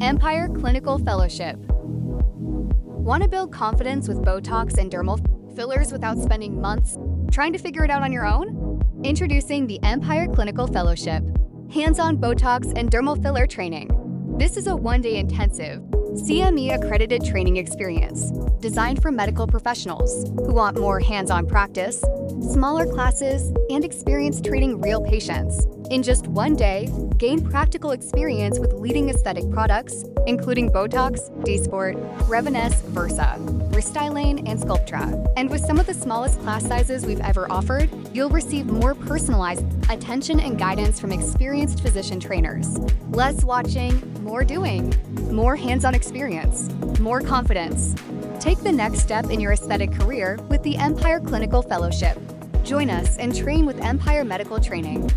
Empire Clinical Fellowship. Want to build confidence with Botox and dermal fillers without spending months trying to figure it out on your own? Introducing the Empire Clinical Fellowship, hands-on Botox and dermal filler training. This is a one-day intensive, CME-accredited training experience designed for medical professionals who want more hands-on practice, smaller classes, and experience treating real patients. In just one day, gain practical experience with leading aesthetic products, including Botox, Dysport, Revanesse, Restylane, and Sculptra. And with some of the smallest class sizes we've ever offered, you'll receive more personalized attention and guidance from experienced physician trainers. Less watching, more doing. More hands-on experience, more confidence. Take the next step in your aesthetic career with the Empire Clinical Fellowship. Join us and train with Empire Medical Training.